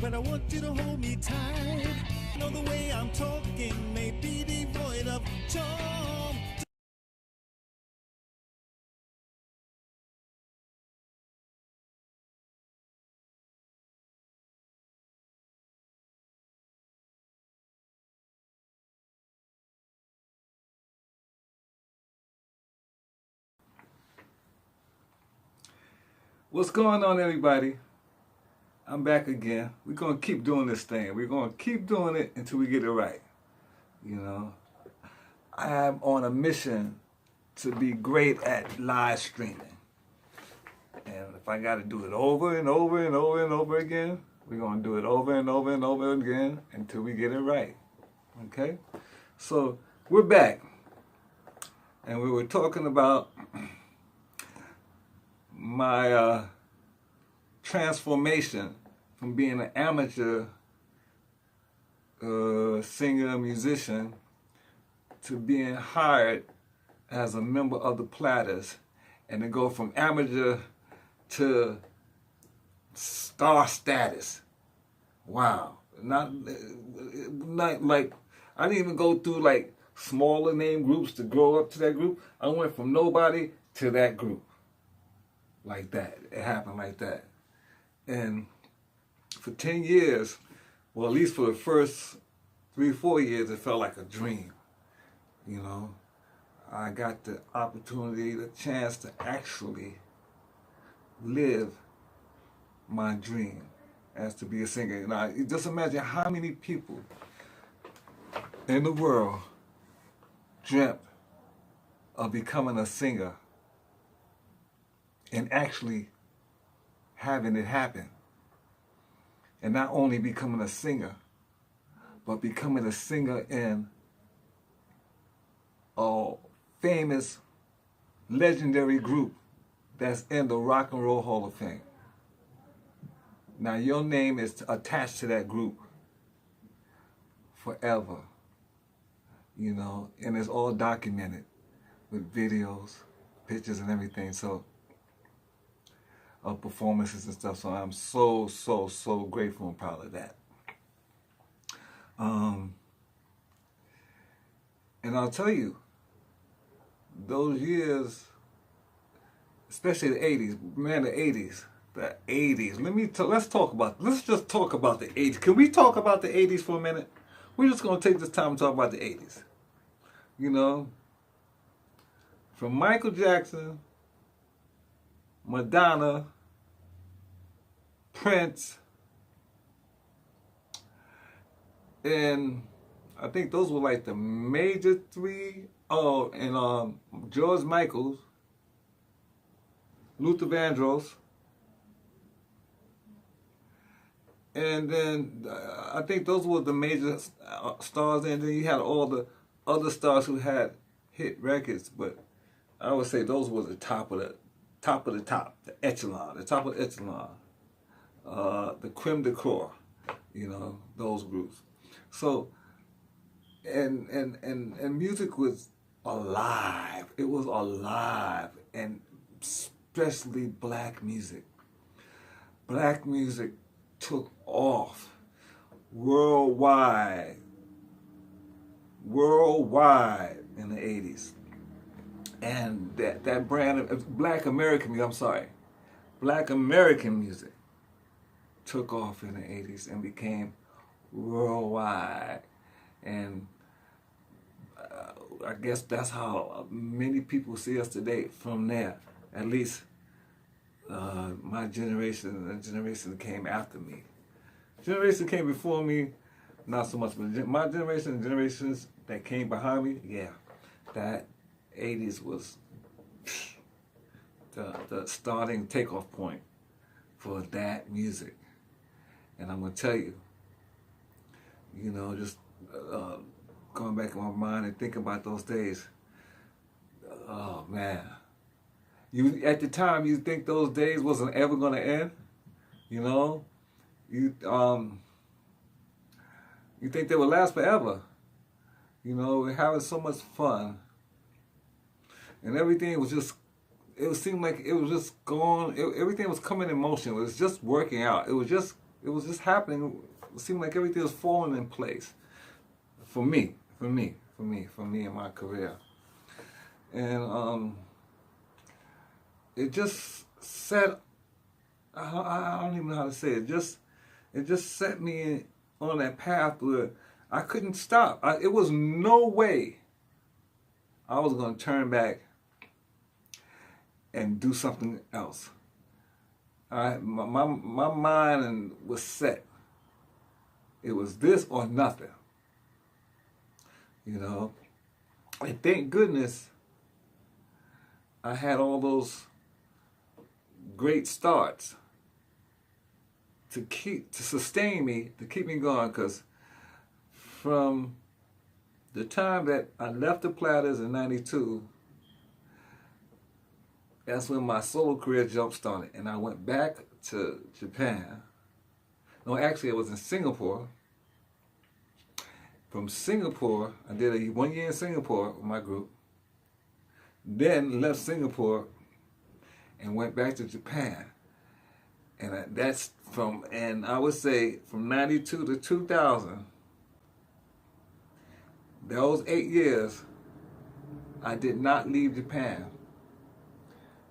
but I want you to hold me tight. Know the way I'm talking may be devoid of charm. What's going on, everybody? I'm back again. We're going to keep doing this thing. We're going to keep doing it until we get it right. You know, I am on a mission to be great at live streaming. And if I got to do it over and over and over and over again, we're going to do it over and over and over again until we get it right. Okay? So, we're back. And we were talking about my transformation from being an amateur singer, musician, to being hired as a member of the Platters, and to go from amateur to star status. Wow. Not like, I didn't even go through like smaller name groups to grow up to that group. I went from nobody to that group. Like that. It happened like that. And for 10 years, well, at least for the first 3-4 years, it felt like a dream. You know, I got the opportunity, the chance to actually live my dream as to be a singer. Now, just imagine how many people in the world dreamt of becoming a singer and actually having it happen. And not only becoming a singer, but becoming a singer in a famous, legendary group that's in the Rock and Roll Hall of Fame. Now your name is attached to that group forever, you know, and it's all documented with videos, pictures and everything. So of performances and stuff. So I'm so grateful and proud of that. And I'll tell you, those years, especially the 80s, man, the 80s. Let's just talk about the 80s. Can we talk about the 80s for a minute? We're just going to take this time and talk about the 80s. You know, from Michael Jackson, Madonna, Prince, and I think those were like the major three. Oh, and George Michael, Luther Vandross, and then I think those were the major stars. And then you had all the other stars who had hit records, but I would say those were the top of the top, the echelon, the top of the echelon. The creme de corps, you know, those groups. So, and music was alive. It was alive, and especially black music. Black music took off worldwide in the 80s. And that brand of black American music took off in the 80s and became worldwide. And I guess that's how many people see us today from there. At least my generation and the generation that came after me. Generation that came before me, not so much. But my generation and generations that came behind me, yeah, that 80s was the starting takeoff point for that music. And I'm going to tell you, you know, just going back in my mind and thinking about those days, oh man. At the time, you think those days wasn't ever going to end, you know? You think they would last forever. You know, we're having so much fun. And everything was just, it seemed like it was just going, everything was coming in motion. It was just working out. It was just It was just happening. It seemed like everything was falling in place for me in my career. And it just set, I don't even know how to say it. It just set me on that path where I couldn't stop. It was no way I was going to turn back and do something else. My mind was set. It was this or nothing. You know, and thank goodness I had all those great starts to sustain me, to keep me going, because from the time that I left the Platters in '92, that's when my solo career jump started, and I went back to Japan. No, actually, I was in Singapore. From Singapore, I did 1 year in Singapore with my group. Then left Singapore and went back to Japan. And and I would say from '92 to 2000, those 8 years, I did not leave Japan.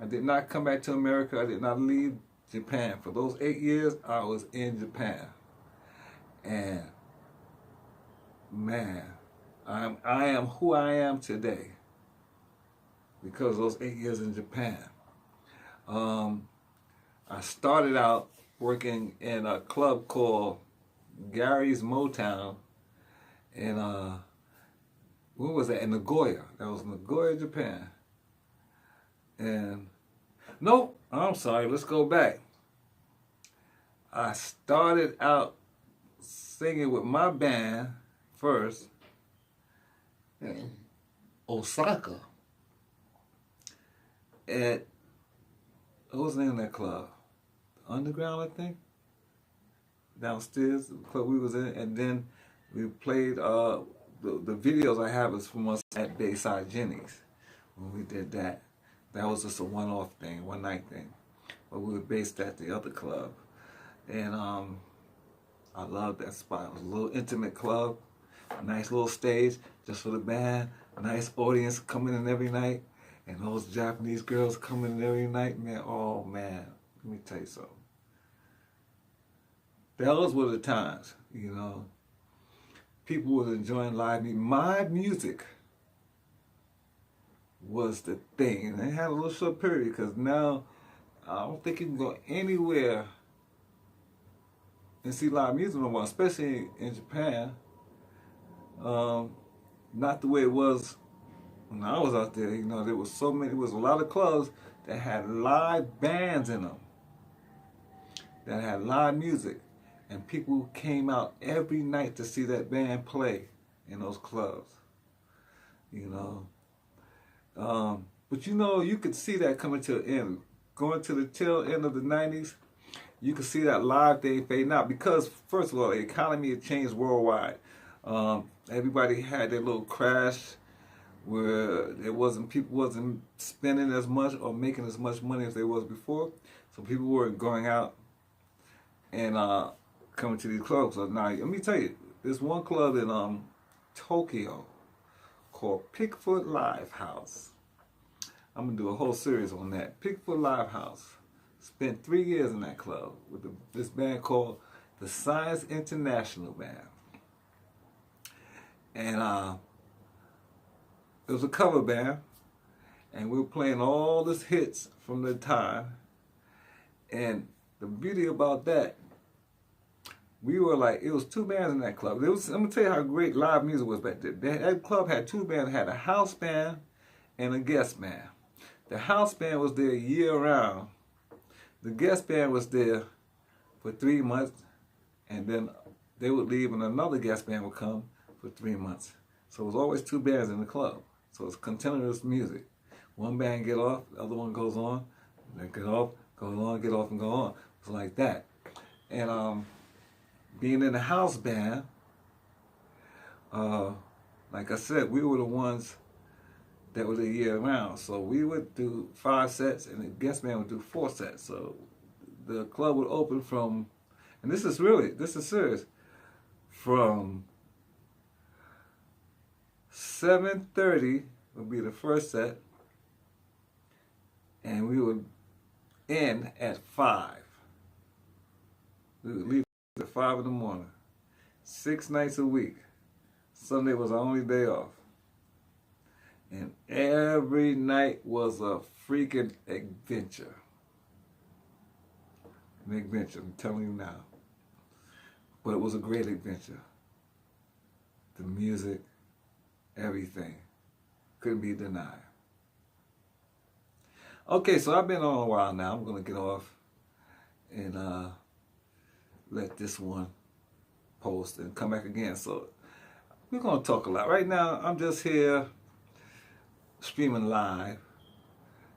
I did not come back to America. I did not leave Japan. For those 8 years, I was in Japan. And man, I am who I am today because of those 8 years in Japan. I started out working in a club called Gary's Motown in where was that? In Nagoya. That was Nagoya, Japan. And no, I'm sorry, let's go back. I started out singing with my band first in Osaka at, what was the name of that club? Underground, I think. Downstairs, the club we was in, and then we played. The videos I have is from us at Bayside Jenny's when we did that. That was just a one-off thing, one night thing, but we were based at the other club, and I loved that spot. It was a little intimate club, a nice little stage just for the band, a nice audience coming in every night, and those Japanese girls coming in every night, man. Oh man, let me tell you something. Those were the times, you know. People was enjoying live music. My music was the thing. And they had a little short period because now I don't think you can go anywhere and see live music no more, especially in Japan. Not the way it was when I was out there. You know, there was so many, there was a lot of clubs that had live bands in them, that had live music. And people came out every night to see that band play in those clubs, you know. But you know, you could see that coming to the end. Going to the tail end of the 90s, you could see that live thing fading out because, first of all, the economy had changed worldwide. Everybody had their little crash where people wasn't spending as much or making as much money as they was before. So people weren't going out and coming to these clubs. So now, let me tell you, there's one club in Tokyo called Pickfoot Live House. I'm going to do a whole series on that. Pickfoot Live House. Spent 3 years in that club with this band called the Science International Band. And it was a cover band. And we were playing all these hits from the time. And the beauty about that, we were like, it was two bands in that club. I'm going to tell you how great live music was back then. That club had two bands. It had a house band and a guest band. The house band was there year-round. The guest band was there for 3 months, and then they would leave and another guest band would come for 3 months. So it was always two bands in the club. So it's continuous music. One band get off, the other one goes on, then get off, goes on, get off, and go on. It's like that. And being in the house band, like I said, we were the ones that were there year round. So we would do 5 sets and the guest band would do 4 sets. So the club would open from And this is serious. From 7:30 would be the first set, and we would end at 5. We would leave at 5 in the morning. 6 nights a week. Sunday was our only day off. And every night was a freaking adventure. An adventure, I'm telling you now. But it was a great adventure. The music, everything. Couldn't be denied. Okay, so I've been on a while now. I'm going to get off and let this one post and come back again. So we're going to talk a lot. Right now, I'm just here streaming live.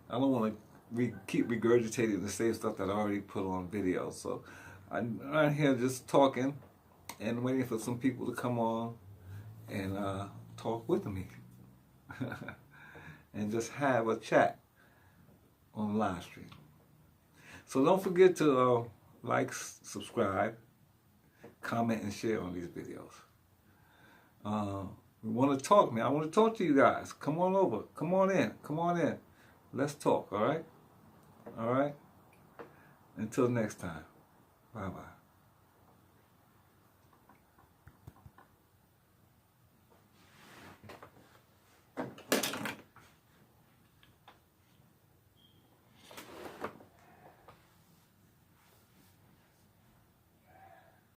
I don't want to keep regurgitating the same stuff that I already put on video. So I'm right here just talking and waiting for some people to come on and talk with me and just have a chat on live stream. So don't forget to like, subscribe, comment, and share on these videos. We want to talk, man. I want to talk to you guys. Come on over. Come on in. Come on in. Let's talk, all right? All right? Until next time. Bye-bye.